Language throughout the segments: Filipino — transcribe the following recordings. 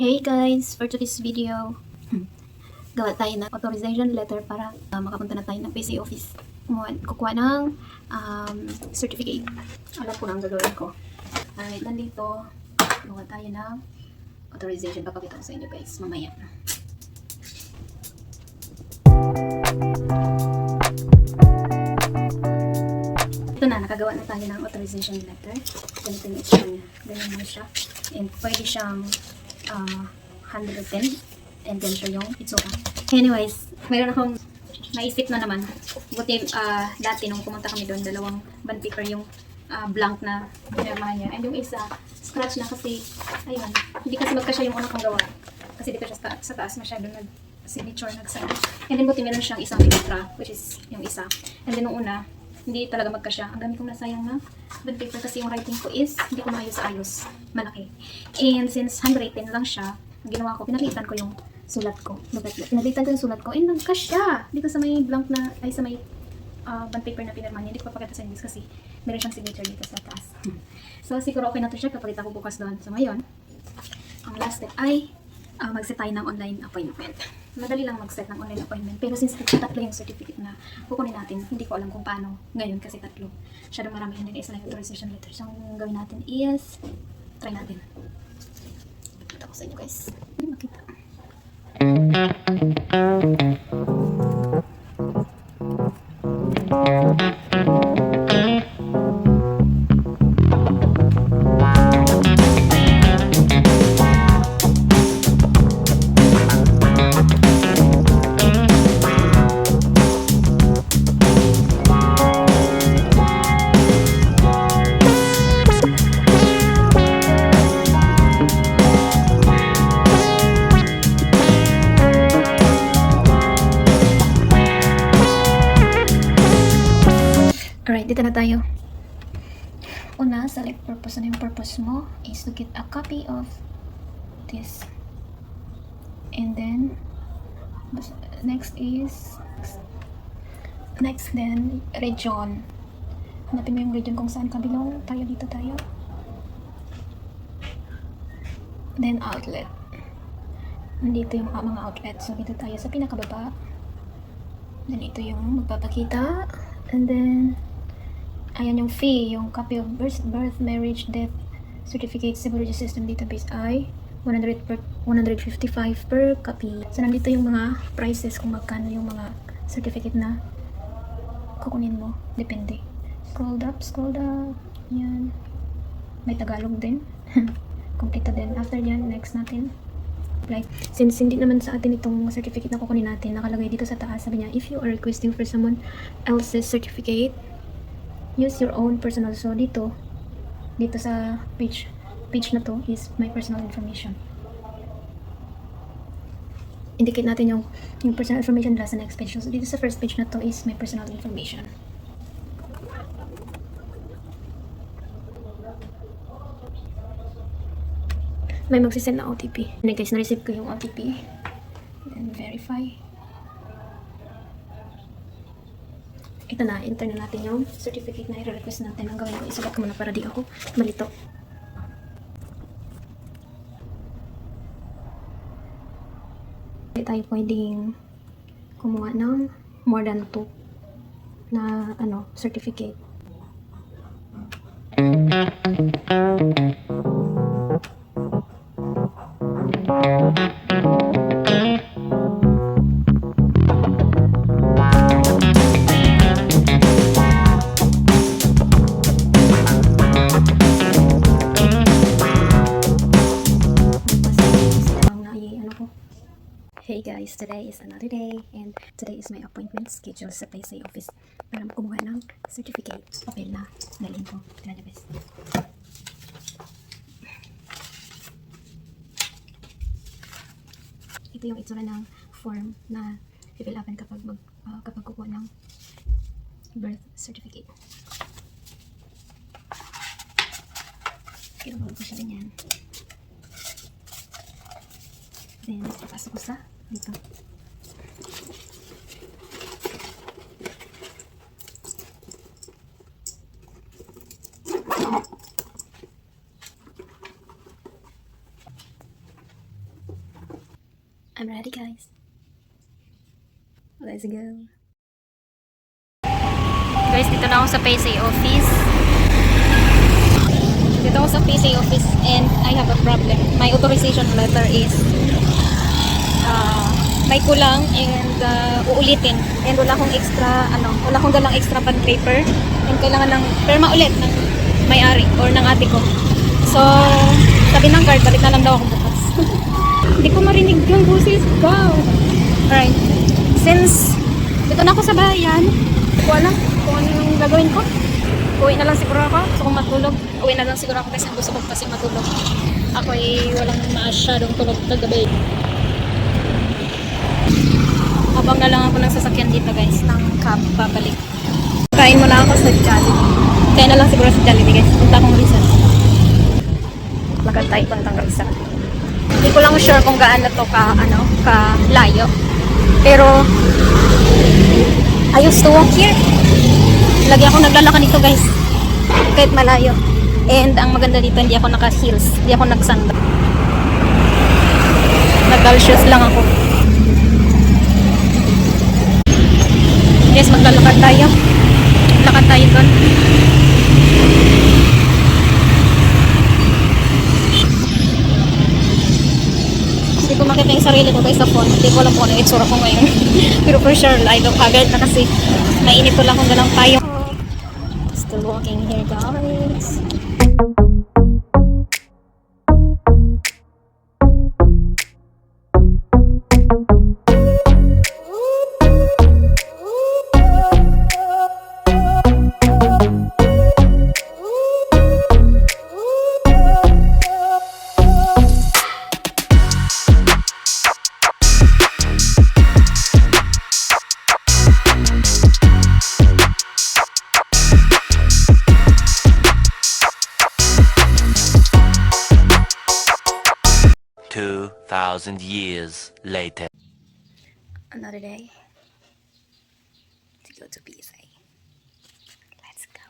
Hey guys, for today's video, gawa tayo ng authorization letter para makapunta na tayo ng PC office. Kukuha ng certificate. Alam ko na ang gagawin ko. Alright, nandito, gawa tayo ng authorization. Papakita ko sa inyo guys, mamaya. Ito na, nakagawa na tayo ng authorization letter. Ganito yung itsura niya. Ganyan mo siya. And pwede siyang handwritten and then siya yung itsura. Anyways, mayroon akong naisip na naman. Buti dati nung pumunta kami doon, dalawang bond paper yung blank na pinirma niya. And yung isa, scratch na kasi, ayun, hindi kasi magkasya yung una kong gawa. Kasi dito siya sa taas masyado nag-signature, nag-sign. And then buti meron siyang isang extra, which is yung isa. And then nung una, hindi talaga magkasya. Ang dami kong nasayang na bond paper kasi yung writing ko is hindi ko maayos-ayos. Malaki. And since handwritten lang siya, ang ginawa ko, pinalitan ko yung sulat ko. Pinalitan ko yung sulat ko and nagkasya. Dito sa may blank na, ay sa may bond paper na pinirma niya. Hindi ko papakita sa inyo kasi meron siyang signature dito sa taas. So siguro okay na to siya. Kapagita ko bukas doon. So ngayon, ang last step ay mag-set tayo ng online appointment. Madali lang mag-set ng online appointment. Pero since tatlo yung certificate na kukunin natin, hindi ko alam kung paano ngayon kasi tatlo. Masyadong marami hindi na isa lang yung authorization letter. So, ang gawin natin is, try natin. Pakita ko sa inyo guys. Hindi makita. Alright, dito na tayo. Una, select purpose. Ano yung purpose mo? Is to get a copy of this. And then, next then, region. Hanapin mo yung region kung saan ka belong. Tayo dito tayo. Then, outlet. Nandito yung mga outlet. So, dito tayo sa pinakababa. Then, ito yung magpapakita. And then, ayan yung fee, yung copy of birth, marriage, death certificate, civil registry system database ay 155 per copy. So nandito yung mga prices kung magkano yung mga certificate na kukunin mo. Depende. Scroll up. Yan. May Tagalog din. Kompleto din. After yan, next natin. Apply. Since hindi naman sa atin itong certificate na kukunin natin, nakalagay dito sa taas, sabi niya, if you are requesting for someone else's certificate, use your own personal. So dito sa page na to is my personal information. Indicate natin yung personal information nila sa next page. So dito sa first page na to is my personal information. May magsisend na OTP. And guys, na-receive ko yung OTP. Then verify. Ito na, enter na natin yung certificate na i-request natin. Ang gawin ko, isulat ko muna para di ako malito. Hindi tayo pwedeng kumuha ng more than 2 na certificate. Hey guys, today is another day and today is my appointment schedule sa PaySay office para kumuha ng certificate. Okay na, dalhin ko. Tira na guys. Ito yung itsura ng form na fill upan kapag kukuha ng birth certificate. Kinuha ko siya ganyan. Then, papasok ko sa dito. I'm ready, guys. Let's go. Guys, dito na ako sa PSA office. Dito ako sa PSA office and I have a problem. My authorization letter is may kulang and uulitin. And wala akong extra, wala akong dalang extra bond paper. And kailangan ng perma ulit ng may-ari or ng ate ko. So, sabi ng card, balik na lang daw ako bukas. Hindi ko marinig yung busis ko. Alright. Since dito na ako sa bayan, hindi ko alam kung ano yung gagawin ko. Uwi na lang siguro ako. Gusto kong matulog. Uwi na lang siguro ako kasi gusto ko kasi matulog. Ako ay walang masyadong tulog kagabi. Habang na lang ako ng sasakyan dito guys, ng cab babalik. Kain muna ako sa Jollibee. Kaya na lang siguro sa Jollibee guys. Punta akong Rizal. Lakad tayo puntang Rizal. Hindi ko lang sure kung gaano to ka layo. Pero I used to walk here. Lagi ako naglalakad dito guys. Kahit malayo. And ang maganda dito, hindi ako naka-heels. Hindi ako nagsandal. Nag-doll shoes lang ako. Guys, maglalakad tayo. Lakad tayo doon. Hindi ko makita yung sarili ko guys sa phone. Hindi ko alam kung ano yung itsura ko ngayon. Pero for sure, I don't haggard na kasi mainit ko lang kung galang tayo. Still walking here guys. Thousand years later. Another day to go to PSA. Let's go.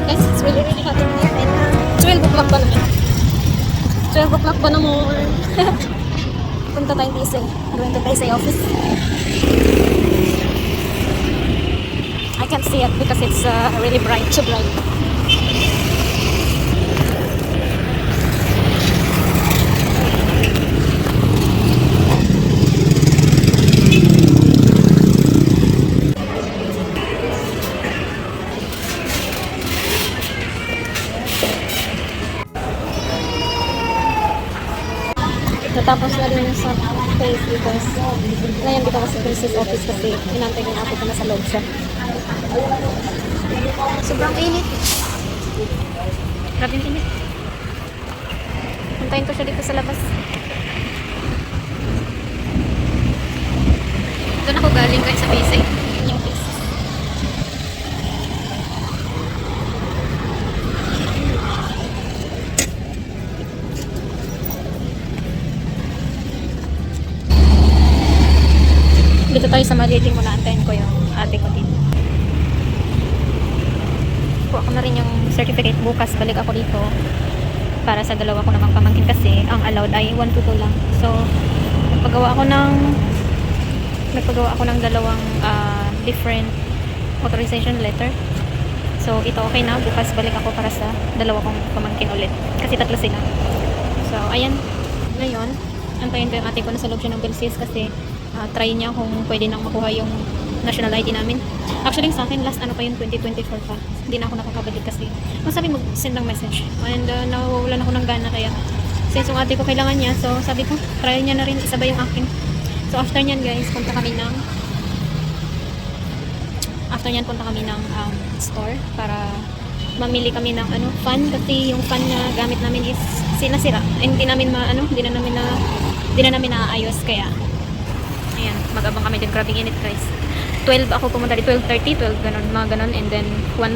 It's really really hot in here and 12 o'clock pa naman. 12 o'clock pa naman. Punta tayong PSA. Going to PSA office. I can't see it because it's really bright, too bright. Natapos na rin sa place because ngayon dito ako sa princess office kasi inantay ko na ako na sa loob siya. Sobrang init. Grabe yung init. Puntayin ko siya dito sa labas. Doon ako galing kahit sa PSA. Yung place. Dito tayo sa Malili muna, antayin ko yung ate ko dito. Kuha ko na rin yung certificate bukas, balik ako dito para sa dalawa ko namang pamangkin kasi ang allowed ay 1 to 2 lang. So, nagpagawa ako ng dalawang different authorization letter. So, ito okay na, bukas balik ako para sa dalawa kong pamangkin ulit kasi 3 sila. So, ayan, ngayon antayin ko yung ate ko na sa loob siya ng Belsis kasi try niya kung pwede nang makuha yung national ID namin. Actually sa akin last pa yung 2024 pa. Hindi na ako nakakabalik kasi masabi mag-send ng message and nawawalan ako ng gana kaya Since yung ate ko kailangan niya, so sabi ko, try niya na rin isabay yung akin. So after nyan guys, punta kami ng store para mamili kami ng fan, kasi yung fan na gamit namin is sinasira. Hindi namin naayos, kaya ayan, mag-abang kami din. Grabing init guys. 12 ako pumunta dito, 12:30, 12 ganun, mga ganun, and then 1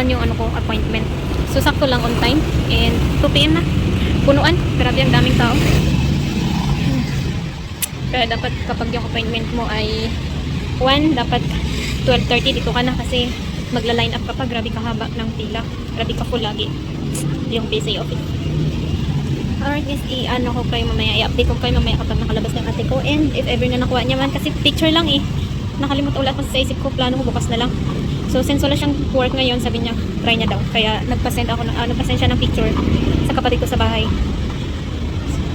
yung appointment. So sakto lang on time, and 2 PM na. Punuan, grabe ang daming tao. Kaya dapat kapag yung appointment mo ay 1, dapat 12:30 dito ka na, kasi magla-line up ka pa. Grabe kahaba ng pila. Grabe ka full lagi yung PCA office. Alright guys, ko kayo mamaya, i-update ko kayo mamaya kapag nakalabas ng ate ko, and if ever na nakuha niya man, kasi picture lang nakalimut ulit ko sa isip ko, plano ko bukas na lang. So since wala siyang work ngayon, sabi niya try niya daw, kaya nagpasend siya ng picture sa kapatid ko sa bahay.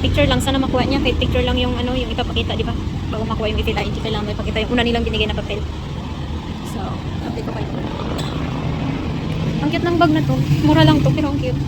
Picture lang, sana makuha niya, kahit picture lang yung yung ipapakita, di ba? Bago makuha yung i-fill ID, kailangan may pakita yung una nilang binigay na papel. So update ko kayo. Ang cute ng bag na to, mura lang to pero ang cute.